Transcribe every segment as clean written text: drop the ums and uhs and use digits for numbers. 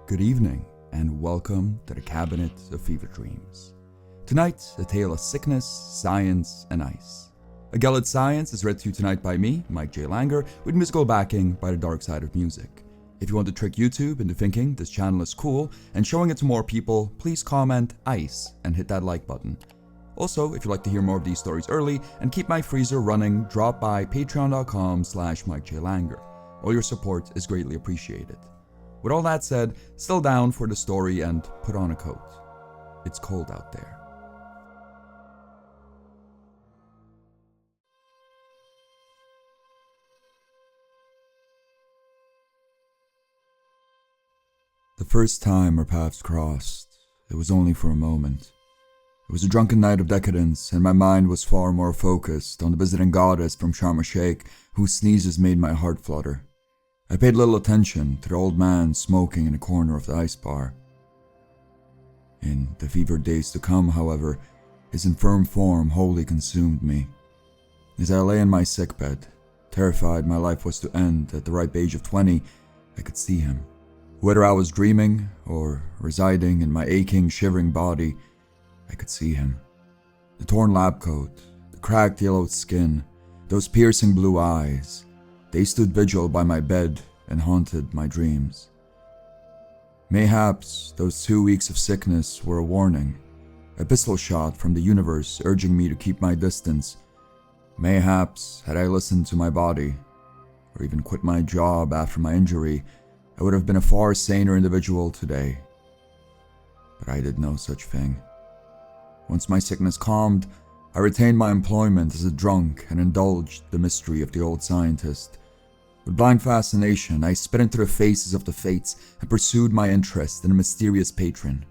Good evening, and welcome to the Cabinet of Fever Dreams. Tonight, a tale of sickness, science, and ice. A Gelid Science is read to you tonight by me, Mike J. Langer, with musical backing by the Dark Side of Music. If you want to trick YouTube into thinking this channel is cool and showing it to more people, please comment ICE and hit that like button. Also, if you'd like to hear more of these stories early and keep my freezer running, drop by patreon.com/MikeJLanger. All your support is greatly appreciated. With all that said, still down for the story and put on a coat. It's cold out there. The first time our paths crossed, it was only for a moment. It was a drunken night of decadence, and my mind was far more focused on the visiting goddess from Sharm el-Sheikh, whose sneezes made my heart flutter. I paid little attention to the old man smoking in a corner of the ice bar. In the fevered days to come, however, his infirm form wholly consumed me. As I lay in my sickbed, terrified my life was to end at the ripe age of 20, I could see him. Whether I was dreaming or residing in my aching, shivering body, I could see him. The torn lab coat, the cracked yellowed skin, those piercing blue eyes. They stood vigil by my bed and haunted my dreams. Mayhaps those 2 weeks of sickness were a warning, a pistol shot from the universe urging me to keep my distance. Mayhaps, had I listened to my body, or even quit my job after my injury, I would have been a far saner individual today. But I did no such thing. Once my sickness calmed, I retained my employment as a drunk and indulged the mystery of the old scientist. With blind fascination, I spit into the faces of the fates and pursued my interest in a mysterious patron.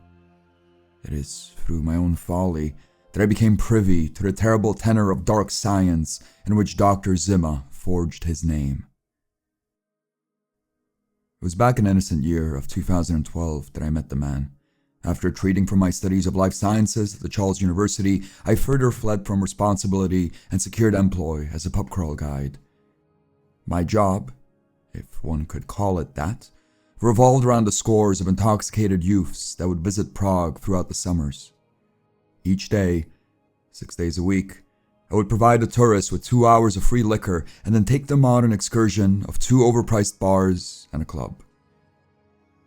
It is through my own folly that I became privy to the terrible tenor of dark science in which Dr. Zimmer forged his name. It was back in the innocent year of 2012 that I met the man. After treating for my studies of life sciences at the Charles University, I further fled from responsibility and secured employ as a pub crawl guide. My job, if one could call it that, revolved around the scores of intoxicated youths that would visit Prague throughout the summers. Each day, 6 days a week, I would provide the tourists with 2 hours of free liquor and then take them on an excursion of 2 overpriced bars and a club.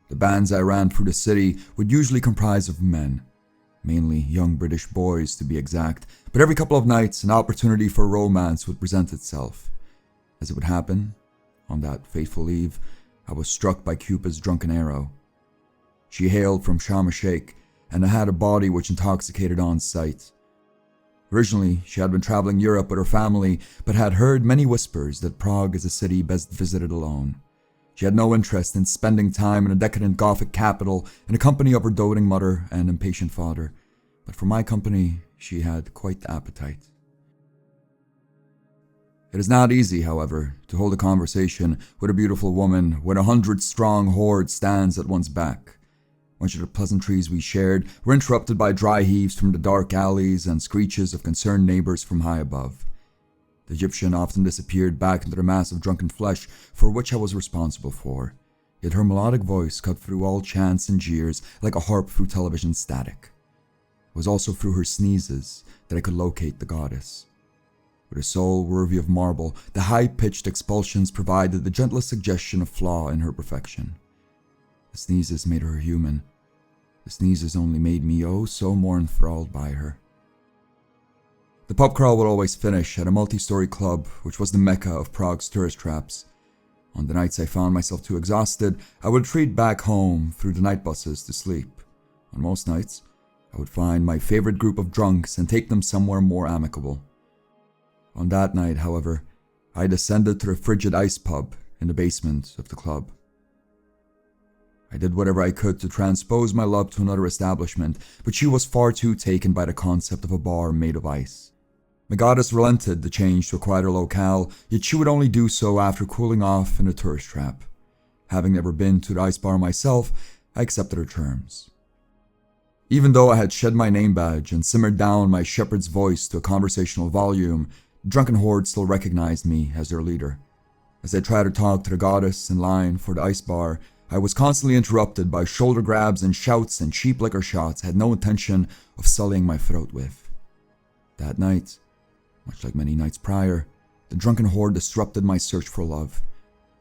The bands I ran through the city would usually comprise of men, mainly young British boys to be exact, but every couple of nights an opportunity for romance would present itself. As it would happen, on that fateful eve, I was struck by Cupid's drunken arrow. She hailed from Sharm el-Sheikh and had a body which intoxicated on sight. Originally, she had been traveling Europe with her family, but had heard many whispers that Prague is a city best visited alone. She had no interest in spending time in a decadent Gothic capital in the company of her doting mother and impatient father, but for my company, she had quite the appetite. It is not easy, however, to hold a conversation with a beautiful woman when 100-strong horde stands at one's back. Much of the pleasantries we shared were interrupted by dry heaves from the dark alleys and screeches of concerned neighbors from high above. The Egyptian often disappeared back into the mass of drunken flesh for which I was responsible for, yet her melodic voice cut through all chants and jeers like a harp through television static. It was also through her sneezes that I could locate the goddess. With a soul worthy of marble, the high-pitched expulsions provided the gentlest suggestion of flaw in her perfection. The sneezes made her human. The sneezes only made me oh so more enthralled by her. The pub crawl would always finish at a multi-story club, which was the mecca of Prague's tourist traps. On the nights I found myself too exhausted, I would retreat back home through the night buses to sleep. On most nights, I would find my favorite group of drunks and take them somewhere more amicable. On that night, however, I descended to the frigid ice pub in the basement of the club. I did whatever I could to transpose my love to another establishment, but she was far too taken by the concept of a bar made of ice. My goddess relented the change to a quieter locale, yet she would only do so after cooling off in a tourist trap. Having never been to the ice bar myself, I accepted her terms. Even though I had shed my name badge and simmered down my shepherd's voice to a conversational volume, the drunken horde still recognized me as their leader. As I tried to talk to the goddess in line for the ice bar, I was constantly interrupted by shoulder grabs and shouts and cheap liquor shots I had no intention of sullying my throat with. That night, much like many nights prior, the drunken horde disrupted my search for love.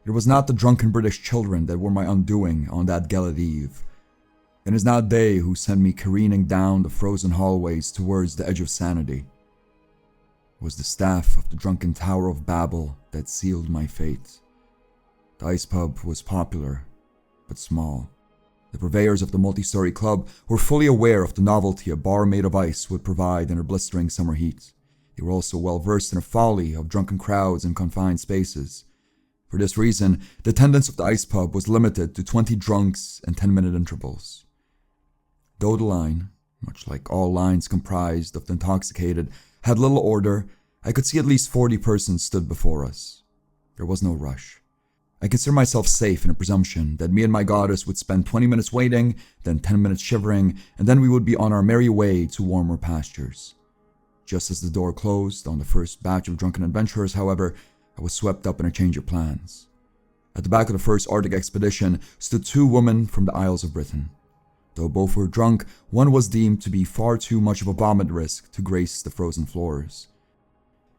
It was not the drunken British children that were my undoing on that Gelid Eve. It is not they who sent me careening down the frozen hallways towards the edge of sanity. It was the staff of the drunken Tower of Babel that sealed my fate. The ice pub was popular, but small. The purveyors of the multi-story club were fully aware of the novelty a bar made of ice would provide in her blistering summer heat. They were also well versed in the folly of drunken crowds in confined spaces. For this reason, the attendance of the ice pub was limited to 20 drunks and 10-minute intervals. Though the line, much like all lines comprised of the intoxicated, had little order, I could see at least 40 persons stood before us. There was no rush. I consider myself safe in a presumption that me and my goddess would spend 20 minutes waiting, then 10 minutes shivering, and then we would be on our merry way to warmer pastures. Just as the door closed on the first batch of drunken adventurers, however, I was swept up in a change of plans. At the back of the first Arctic expedition stood 2 women from the Isles of Britain. Though both were drunk, one was deemed to be far too much of a vomit risk to grace the frozen floors.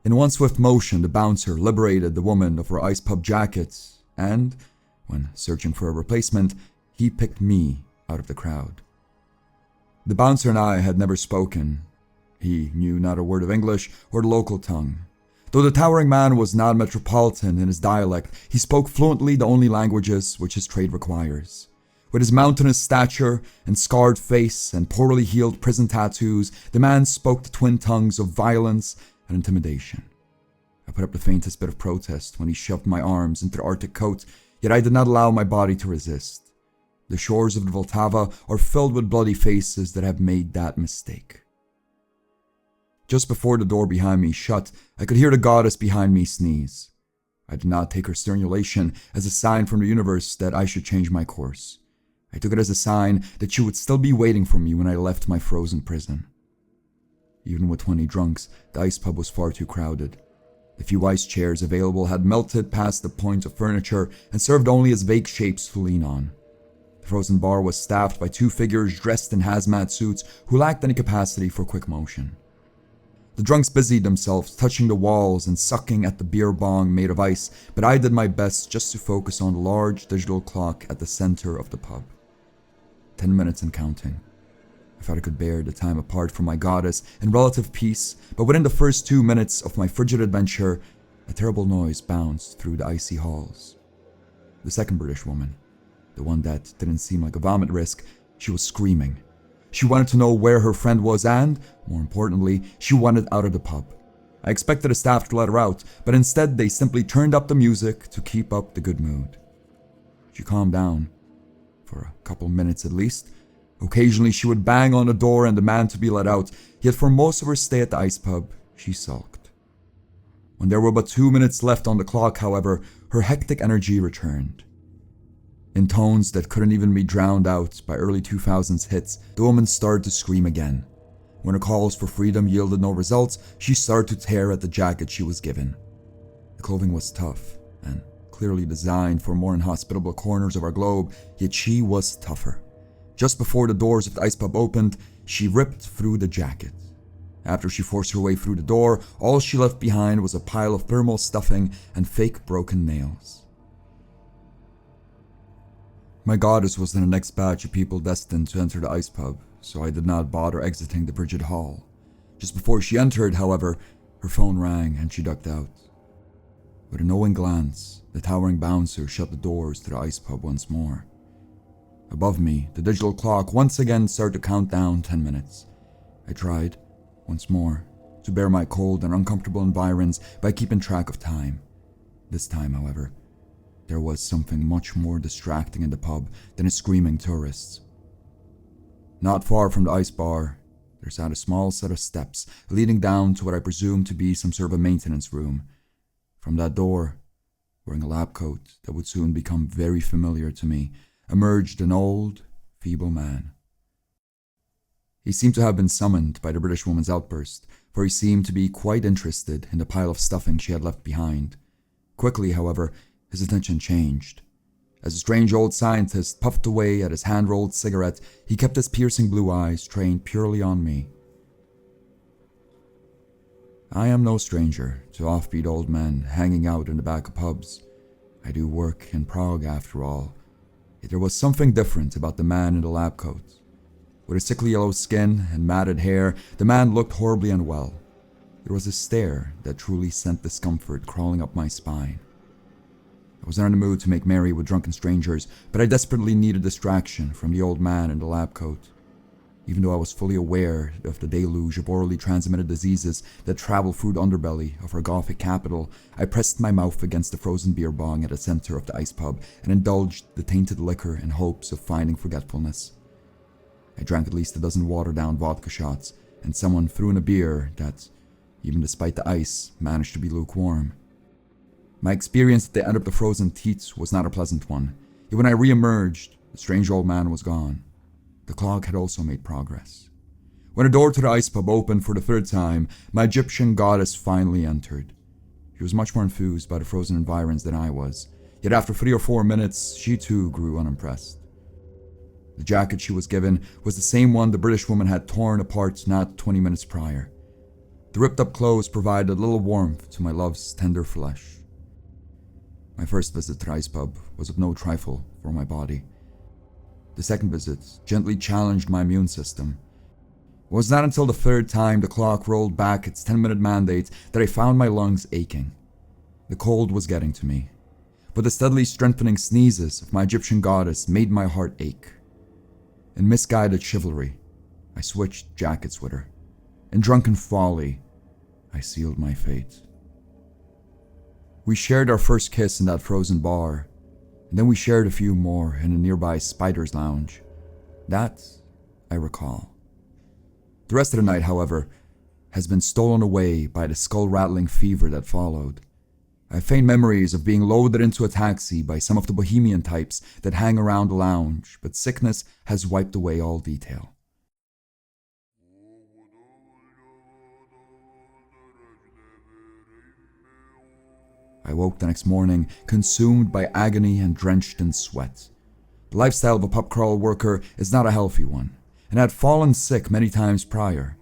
In one swift motion, the bouncer liberated the woman of her ice pub jacket, and, when searching for a replacement, he picked me out of the crowd. The bouncer and I had never spoken. He knew not a word of English or the local tongue. Though the towering man was not metropolitan in his dialect, he spoke fluently the only languages which his trade requires. With his mountainous stature and scarred face and poorly healed prison tattoos, the man spoke the twin tongues of violence and intimidation. I put up the faintest bit of protest when he shoved my arms into the Arctic coat, yet I did not allow my body to resist. The shores of the Vltava are filled with bloody faces that have made that mistake. Just before the door behind me shut, I could hear the goddess behind me sneeze. I did not take her sternulation as a sign from the universe that I should change my course. I took it as a sign that she would still be waiting for me when I left my frozen prison. Even with 20 drunks, the ice pub was far too crowded. The few ice chairs available had melted past the point of furniture and served only as vague shapes to lean on. The frozen bar was staffed by 2 figures dressed in hazmat suits who lacked any capacity for quick motion. The drunks busied themselves touching the walls and sucking at the beer bong made of ice, but I did my best just to focus on the large digital clock at the center of the pub. 10 minutes and counting. I thought I could bear the time apart from my goddess in relative peace, but within the first 2 minutes of my frigid adventure, a terrible noise bounced through the icy halls. The second British woman, the one that didn't seem like a vomit risk, she was screaming. She wanted to know where her friend was and, more importantly, she wanted out of the pub. I expected the staff to let her out, but instead they simply turned up the music to keep up the good mood. She calmed down, for a couple minutes at least. Occasionally she would bang on the door and demand to be let out, yet for most of her stay at the ice pub, she sulked. When there were but 2 minutes left on the clock, however, her hectic energy returned. In tones that couldn't even be drowned out by early 2000s hits, the woman started to scream again. When her calls for freedom yielded no results, she started to tear at the jacket she was given. The clothing was tough, and clearly designed for more inhospitable corners of our globe, yet she was tougher. Just before the doors of the ice pub opened, she ripped through the jacket. After she forced her way through the door, all she left behind was a pile of thermal stuffing and fake broken nails. My goddess was in the next batch of people destined to enter the ice pub, so I did not bother exiting the frigid hall. Just before she entered, however, her phone rang and she ducked out. With a knowing glance, the towering bouncer shut the doors to the ice pub once more. Above me, the digital clock once again started to count down 10 minutes. I tried, once more, to bear my cold and uncomfortable environs by keeping track of time. This time, however, there was something much more distracting in the pub than its screaming tourists. Not far from the ice bar, there sat a small set of steps leading down to what I presumed to be some sort of a maintenance room. From that door, wearing a lab coat that would soon become very familiar to me, emerged an old, feeble man. He seemed to have been summoned by the British woman's outburst, for he seemed to be quite interested in the pile of stuffing she had left behind. Quickly, however, his attention changed. As the strange old scientist puffed away at his hand-rolled cigarette, he kept his piercing blue eyes trained purely on me. I am no stranger to offbeat old men hanging out in the back of pubs. I do work in Prague after all. Yet there was something different about the man in the lab coat. With his sickly yellow skin and matted hair, the man looked horribly unwell. There was a stare that truly sent discomfort crawling up my spine. I was not in the mood to make merry with drunken strangers, but I desperately needed distraction from the old man in the lab coat. Even though I was fully aware of the deluge of orally transmitted diseases that travel through the underbelly of our Gothic capital, I pressed my mouth against the frozen beer bong at the center of the ice pub and indulged the tainted liquor in hopes of finding forgetfulness. I drank at least a dozen watered-down vodka shots, and someone threw in a beer that, even despite the ice, managed to be lukewarm. My experience at the end of the frozen teats was not a pleasant one, yet when I re-emerged, the strange old man was gone. The clock had also made progress. When the door to the ice pub opened for the third time, my Egyptian goddess finally entered. She was much more enthused by the frozen environs than I was, yet after 3 or 4 minutes, she too grew unimpressed. The jacket she was given was the same one the British woman had torn apart not 20 minutes prior. The ripped-up clothes provided a little warmth to my love's tender flesh. My first visit to the ice pub was of no trifle for my body. The second visit gently challenged my immune system. It was not until the third time the clock rolled back its 10-minute mandate that I found my lungs aching. The cold was getting to me, but the steadily strengthening sneezes of my Egyptian goddess made my heart ache. In misguided chivalry, I switched jackets with her. In drunken folly, I sealed my fate. We shared our first kiss in that frozen bar, and then we shared a few more in a nearby Spider's Lounge. That I recall. The rest of the night, however, has been stolen away by the skull-rattling fever that followed. I have faint memories of being loaded into a taxi by some of the bohemian types that hang around the lounge, but sickness has wiped away all detail. I woke the next morning, consumed by agony and drenched in sweat. The lifestyle of a pub crawl worker is not a healthy one, and I had fallen sick many times prior.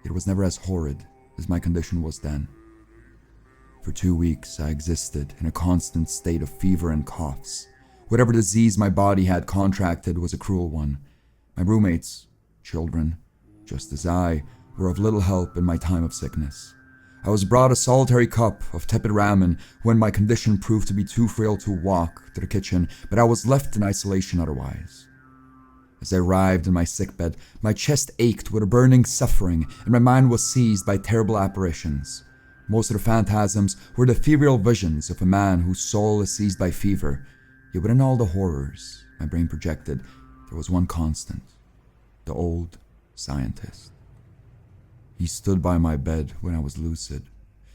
It was never as horrid as my condition was then. For 2 weeks, I existed in a constant state of fever and coughs. Whatever disease my body had contracted was a cruel one. My roommates, children, just as I, were of little help in my time of sickness. I was brought a solitary cup of tepid ramen when my condition proved to be too frail to walk to the kitchen, but I was left in isolation otherwise. As I arrived in my sickbed, my chest ached with a burning suffering and my mind was seized by terrible apparitions. Most of the phantasms were the ethereal visions of a man whose soul is seized by fever, yet within all the horrors my brain projected, there was one constant: the old scientist. He stood by my bed when I was lucid.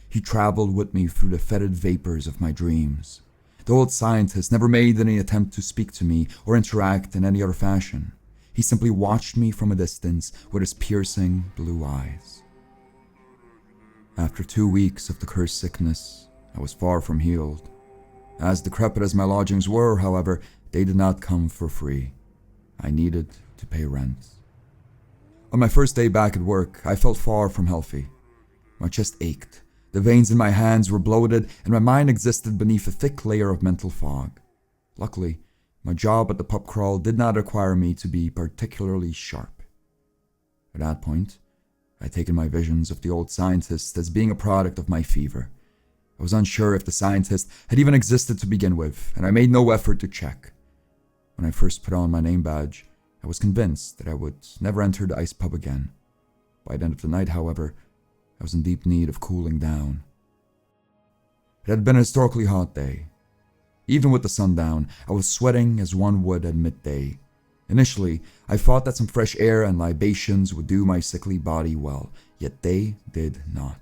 He traveled with me through the fetid vapors of my dreams. The old scientist never made any attempt to speak to me or interact in any other fashion. He simply watched me from a distance with his piercing blue eyes. After 2 weeks of the cursed sickness, I was far from healed. As decrepit as my lodgings were, however, they did not come for free. I needed to pay rent. On my first day back at work, I felt far from healthy. My chest ached, the veins in my hands were bloated, and my mind existed beneath a thick layer of mental fog. Luckily, my job at the pub crawl did not require me to be particularly sharp. At that point, I had taken my visions of the old scientist as being a product of my fever. I was unsure if the scientist had even existed to begin with, and I made no effort to check. When I first put on my name badge, I was convinced that I would never enter the ice pub again. By the end of the night, however, I was in deep need of cooling down. It had been a historically hot day. Even with the sun down, I was sweating as one would at midday. Initially, I thought that some fresh air and libations would do my sickly body well, yet they did not.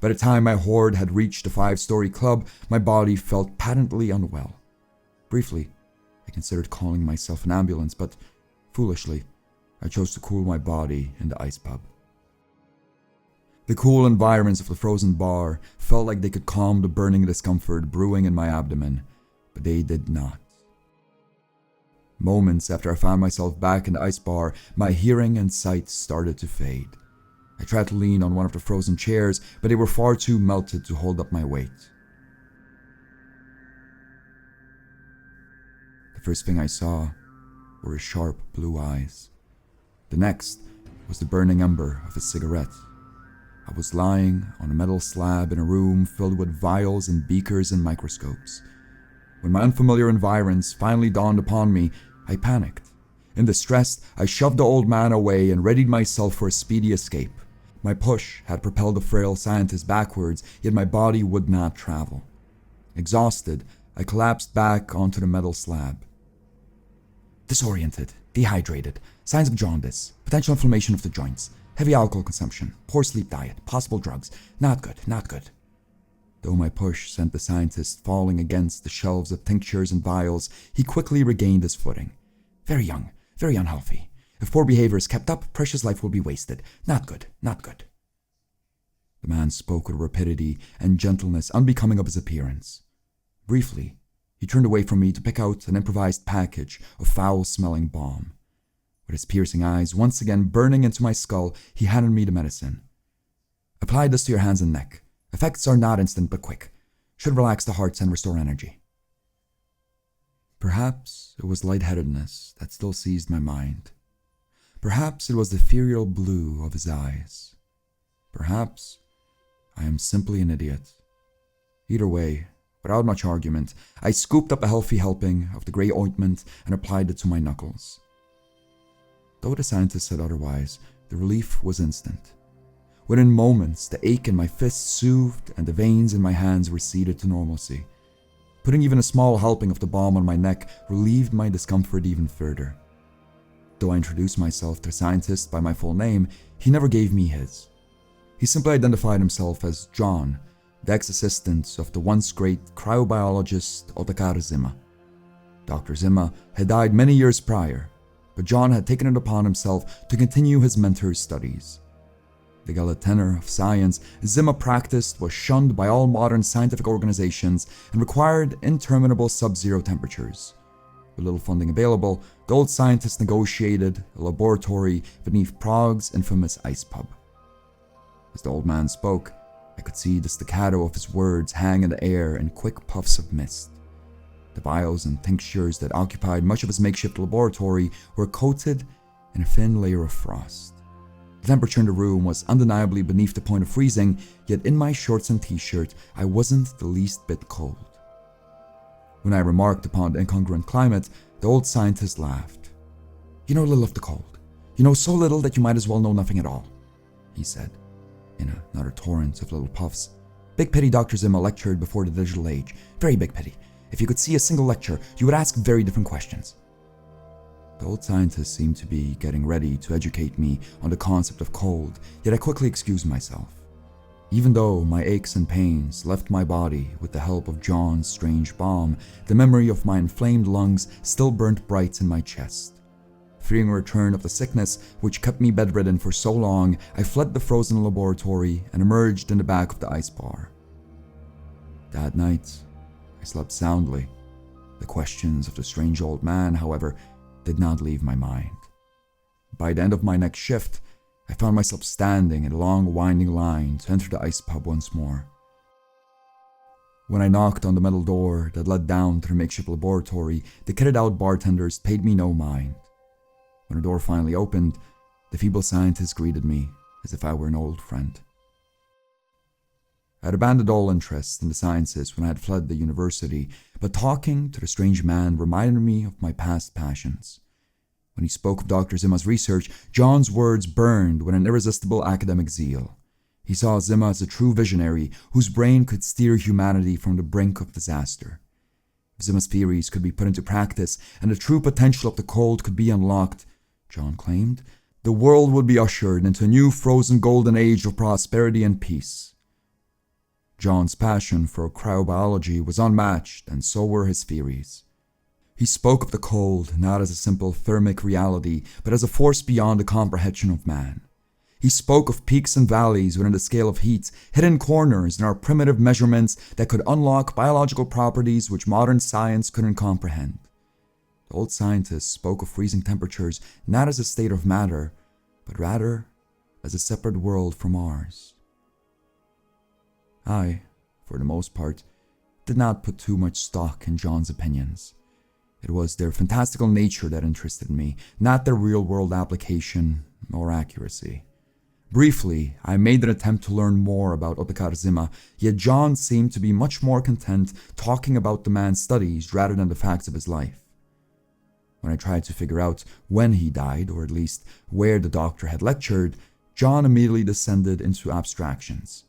By the time my hoard had reached the 5-story club, my body felt patently unwell. Briefly, I considered calling myself an ambulance, but foolishly, I chose to cool my body in the ice pub. The cool environments of the frozen bar felt like they could calm the burning discomfort brewing in my abdomen, but they did not. Moments after I found myself back in the ice bar, my hearing and sight started to fade. I tried to lean on one of the frozen chairs, but they were far too melted to hold up my weight. The first thing I saw were his sharp blue eyes. The next was the burning ember of a cigarette. I was lying on a metal slab in a room filled with vials and beakers and microscopes. When my unfamiliar environs finally dawned upon me, I panicked. In distress, I shoved the old man away and readied myself for a speedy escape. My push had propelled the frail scientist backwards, yet my body would not travel. Exhausted, I collapsed back onto the metal slab. Disoriented, dehydrated, signs of jaundice, potential inflammation of the joints, heavy alcohol consumption, poor sleep diet, possible drugs. Not good, not good. Though my push sent the scientist falling against the shelves of tinctures and vials, he quickly regained his footing. Very young, very unhealthy. If poor behavior is kept up, precious life will be wasted. Not good, not good. The man spoke with rapidity and gentleness unbecoming of his appearance. Briefly, he turned away from me to pick out an improvised package of foul-smelling balm. With his piercing eyes once again burning into my skull, he handed me the medicine. Apply this to your hands and neck. Effects are not instant but quick. Should relax the hearts and restore energy. Perhaps it was lightheadedness that still seized my mind. Perhaps it was the ethereal blue of his eyes. Perhaps I am simply an idiot. Either way, without much argument, I scooped up a healthy helping of the grey ointment and applied it to my knuckles. Though the scientist said otherwise, the relief was instant. Within moments, the ache in my fists soothed and the veins in my hands receded to normalcy. Putting even a small helping of the balm on my neck relieved my discomfort even further. Though I introduced myself to the scientist by my full name, he never gave me his. He simply identified himself as John, the ex-assistant of the once great cryobiologist Otakar Zima. Dr. Zima had died many years prior, but John had taken it upon himself to continue his mentor's studies. The Gelid tenor of science Zima practiced was shunned by all modern scientific organizations and required interminable sub-zero temperatures. With little funding available, the old scientist negotiated a laboratory beneath Prague's infamous ice pub. As the old man spoke, I could see the staccato of his words hang in the air in quick puffs of mist. The vials and tinctures that occupied much of his makeshift laboratory were coated in a thin layer of frost. The temperature in the room was undeniably beneath the point of freezing, yet in my shorts and t-shirt, I wasn't the least bit cold. When I remarked upon the incongruent climate, the old scientist laughed. You know little of the cold. You know so little that you might as well know nothing at all, he said, in another torrent of little puffs. Big pity Dr. Zima lectured before the digital age. Very big pity. If you could see a single lecture, you would ask very different questions. The old scientist seemed to be getting ready to educate me on the concept of cold, yet I quickly excused myself. Even though my aches and pains left my body with the help of John's strange balm, the memory of my inflamed lungs still burnt bright in my chest. Fearing a return of the sickness which kept me bedridden for so long, I fled the frozen laboratory and emerged in the back of the ice bar. That night, I slept soundly. The questions of the strange old man, however, did not leave my mind. By the end of my next shift, I found myself standing in a long winding line to enter the ice pub once more. When I knocked on the metal door that led down to the makeshift laboratory, the kitted out bartenders paid me no mind. When the door finally opened, the feeble scientist greeted me as if I were an old friend. I had abandoned all interest in the sciences when I had fled the university, but talking to the strange man reminded me of my past passions. When he spoke of Dr. Zima's research, John's words burned with an irresistible academic zeal. He saw Zima as a true visionary whose brain could steer humanity from the brink of disaster. If Zima's theories could be put into practice and the true potential of the cold could be unlocked, John claimed, the world would be ushered into a new frozen golden age of prosperity and peace. John's passion for cryobiology was unmatched, and so were his theories. He spoke of the cold not as a simple thermic reality, but as a force beyond the comprehension of man. He spoke of peaks and valleys within the scale of heat, hidden corners in our primitive measurements that could unlock biological properties which modern science couldn't comprehend. The old scientist spoke of freezing temperatures not as a state of matter, but rather as a separate world from ours. I, for the most part, did not put too much stock in John's opinions. It was their fantastical nature that interested me, not their real-world application or accuracy. Briefly, I made an attempt to learn more about Otakar Zima, yet John seemed to be much more content talking about the man's studies rather than the facts of his life. When I tried to figure out when he died, or at least where the doctor had lectured, John immediately descended into abstractions.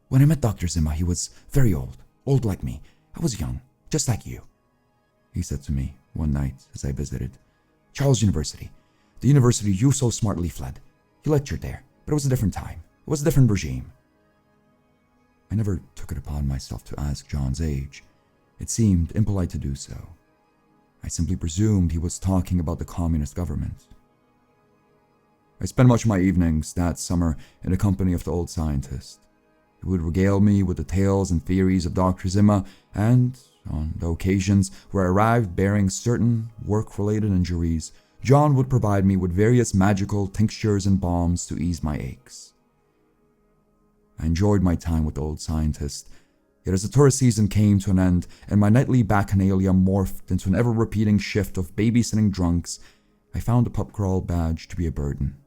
When I met Dr. Zima, he was very old like me. I was young, just like you, he said to me one night as I visited. Charles University, the university you so smartly fled. He lectured there, but it was a different time. It was a different regime. I never took it upon myself to ask John's age. It seemed impolite to do so. I simply presumed he was talking about the communist government. I spent much of my evenings that summer in the company of the old scientist. He would regale me with the tales and theories of Dr. Zima, and, on the occasions where I arrived bearing certain work-related injuries, John would provide me with various magical tinctures and balms to ease my aches. I enjoyed my time with the old scientist, yet as the tourist season came to an end and my nightly bacchanalia morphed into an ever-repeating shift of babysitting drunks, I found the pub crawl badge to be a burden.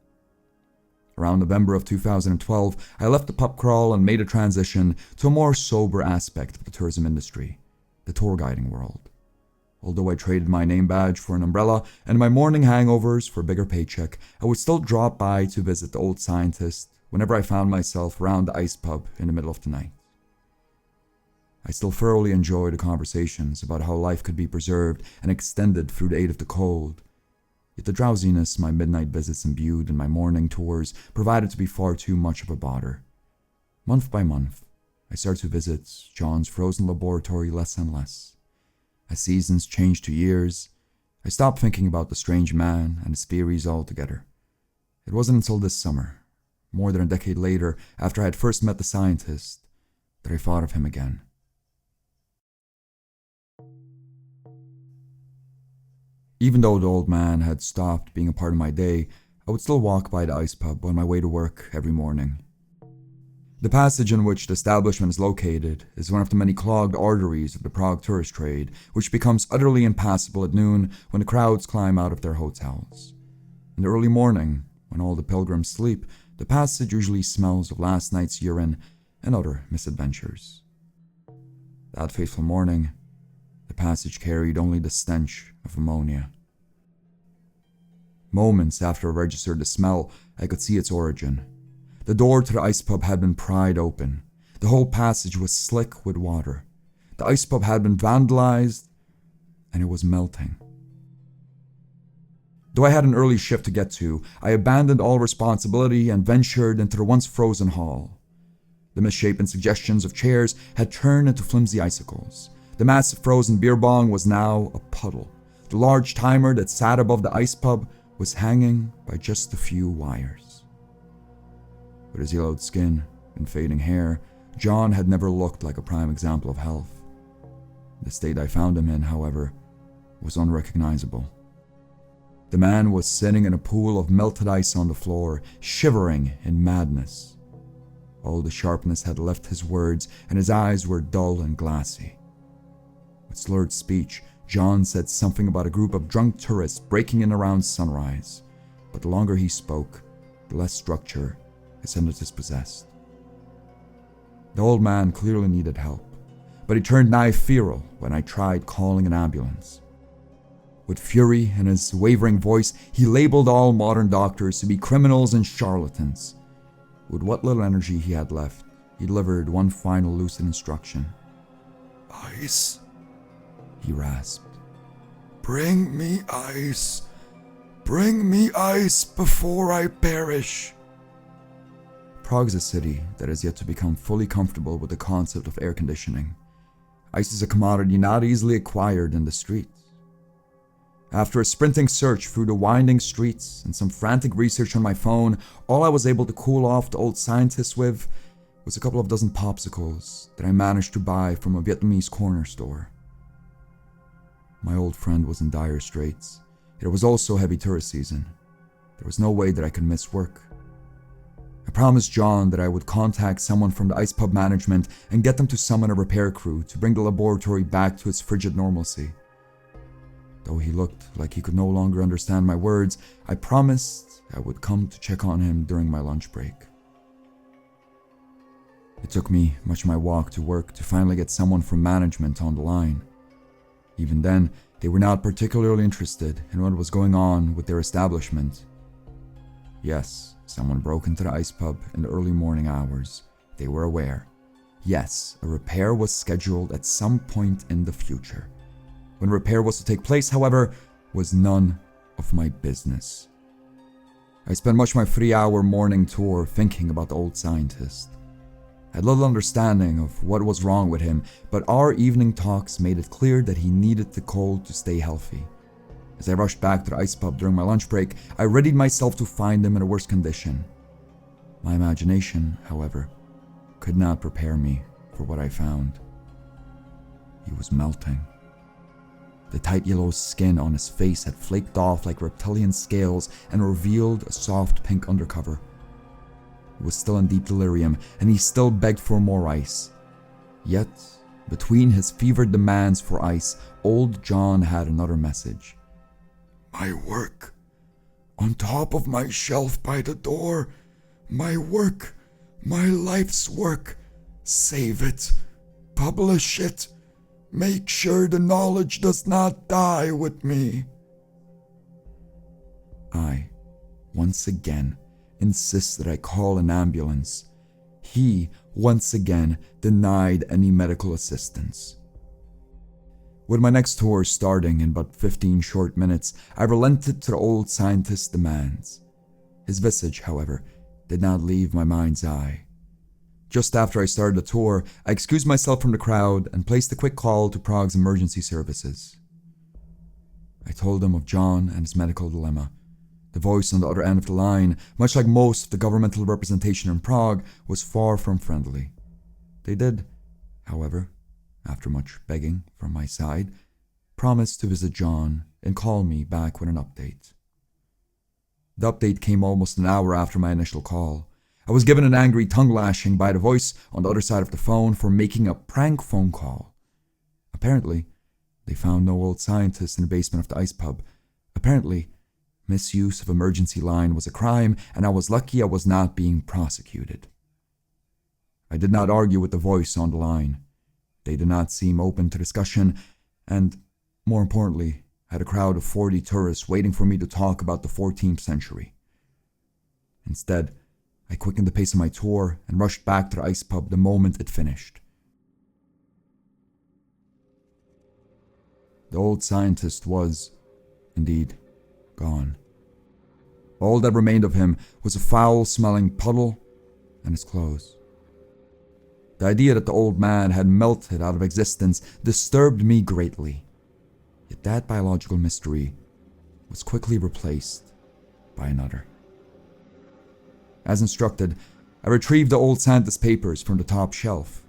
Around November of 2012, I left the pub crawl and made a transition to a more sober aspect of the tourism industry, the tour guiding world. Although I traded my name badge for an umbrella and my morning hangovers for a bigger paycheck, I would still drop by to visit the old scientist whenever I found myself around the ice pub in the middle of the night. I still thoroughly enjoy the conversations about how life could be preserved and extended through the aid of the cold. Yet the drowsiness my midnight visits imbued in my morning tours provided to be far too much of a bother. Month by month, I started to visit John's frozen laboratory less and less. As seasons changed to years, I stopped thinking about the strange man and his theories altogether. It wasn't until this summer, more than a decade later after I had first met the scientist, that I thought of him again. Even though the old man had stopped being a part of my day, I would still walk by the ice pub on my way to work every morning. The passage in which the establishment is located is one of the many clogged arteries of the Prague tourist trade, which becomes utterly impassable at noon when the crowds climb out of their hotels. In the early morning, when all the pilgrims sleep, the passage usually smells of last night's urine and other misadventures. That fateful morning, the passage carried only the stench of ammonia. Moments after I registered the smell, I could see its origin. The door to the ice pub had been pried open. The whole passage was slick with water. The ice pub had been vandalized, and it was melting. Though I had an early shift to get to, I abandoned all responsibility and ventured into the once frozen hall. The misshapen suggestions of chairs had turned into flimsy icicles. The massive frozen beer bong was now a puddle. The large timer that sat above the ice pub was hanging by just a few wires. With his yellowed skin and fading hair, John had never looked like a prime example of health. The state I found him in, however, was unrecognizable. The man was sitting in a pool of melted ice on the floor, shivering in madness. All the sharpness had left his words, and his eyes were dull and glassy. With slurred speech, John said something about a group of drunk tourists breaking in around sunrise, but the longer he spoke, the less structure his sentences possessed. The old man clearly needed help, but he turned nigh feral when I tried calling an ambulance. With fury in his wavering voice, he labeled all modern doctors to be criminals and charlatans. With what little energy he had left, he delivered one final lucid instruction. "Ice," he rasped. "Bring me ice. Bring me ice before I perish." Prague is a city that has yet to become fully comfortable with the concept of air conditioning. Ice is a commodity not easily acquired in the streets. After a sprinting search through the winding streets and some frantic research on my phone, all I was able to cool off the old scientist with was a couple of dozen popsicles that I managed to buy from a Vietnamese corner store. My old friend was in dire straits. It was also heavy tourist season. There was no way that I could miss work. I promised John that I would contact someone from the ice pub management and get them to summon a repair crew to bring the laboratory back to its frigid normalcy. Though he looked like he could no longer understand my words, I promised I would come to check on him during my lunch break. It took me much of my walk to work to finally get someone from management on the line. Even then, they were not particularly interested in what was going on with their establishment. Yes, someone broke into the ice pub in the early morning hours. They were aware. Yes, a repair was scheduled at some point in the future. When repair was to take place, however, was none of my business. I spent much of my 3-hour morning tour thinking about the old scientist. I had little understanding of what was wrong with him, but our evening talks made it clear that he needed the cold to stay healthy. As I rushed back to the ice pub during my lunch break, I readied myself to find him in a worse condition. My imagination, however, could not prepare me for what I found. He was melting. The tight yellow skin on his face had flaked off like reptilian scales and revealed a soft pink undercover. He was still in deep delirium, and he still begged for more ice. Yet, between his fevered demands for ice, old John had another message. My work. On top of my shelf by the door. My work. My life's work. Save it. Publish it. Make sure the knowledge does not die with me. I, once again, insist that I call an ambulance. He, once again, denied any medical assistance. With my next tour starting in but 15 short minutes, I relented to the old scientist's demands. His visage, however, did not leave my mind's eye. Just after I started the tour, I excused myself from the crowd and placed a quick call to Prague's emergency services. I told them of John and his medical dilemma. The voice on the other end of the line, much like most of the governmental representation in Prague, was far from friendly. They did, however, after much begging from my side, promise to visit John and call me back with an update. The update came almost an hour after my initial call. I was given an angry tongue-lashing by the voice on the other side of the phone for making a prank phone call. Apparently, they found no old scientist in the basement of the ice pub. Apparently, misuse of emergency line was a crime, and I was lucky I was not being prosecuted. I did not argue with the voice on the line. They did not seem open to discussion, and, more importantly, had a crowd of 40 tourists waiting for me to talk about the 14th century. Instead, I quickened the pace of my tour and rushed back to the ice pub the moment it finished. The old scientist was, indeed, gone. All that remained of him was a foul-smelling puddle and his clothes. The idea that the old man had melted out of existence disturbed me greatly. Yet that biological mystery was quickly replaced by another. As instructed, I retrieved the old scientist's papers from the top shelf.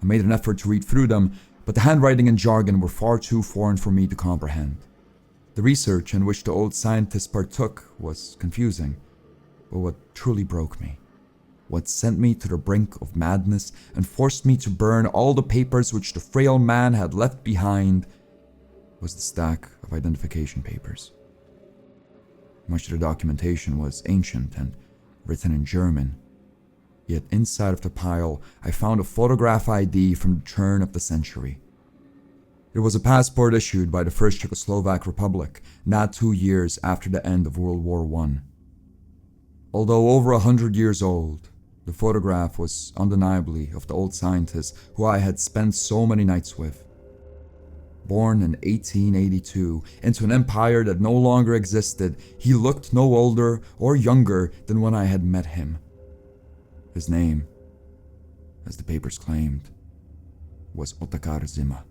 I made an effort to read through them, but the handwriting and jargon were far too foreign for me to comprehend. The research in which the old scientist partook was confusing, but what truly broke me, what sent me to the brink of madness and forced me to burn all the papers which the frail man had left behind, was the stack of identification papers. Much of the documentation was ancient and written in German, yet inside of the pile I found a photograph ID from the turn of the century. It was a passport issued by the First Czechoslovak Republic, not 2 years after the end of World War I. Although over 100 years old, the photograph was undeniably of the old scientist who I had spent so many nights with. Born in 1882 into an empire that no longer existed, he looked no older or younger than when I had met him. His name, as the papers claimed, was Otakar Zima.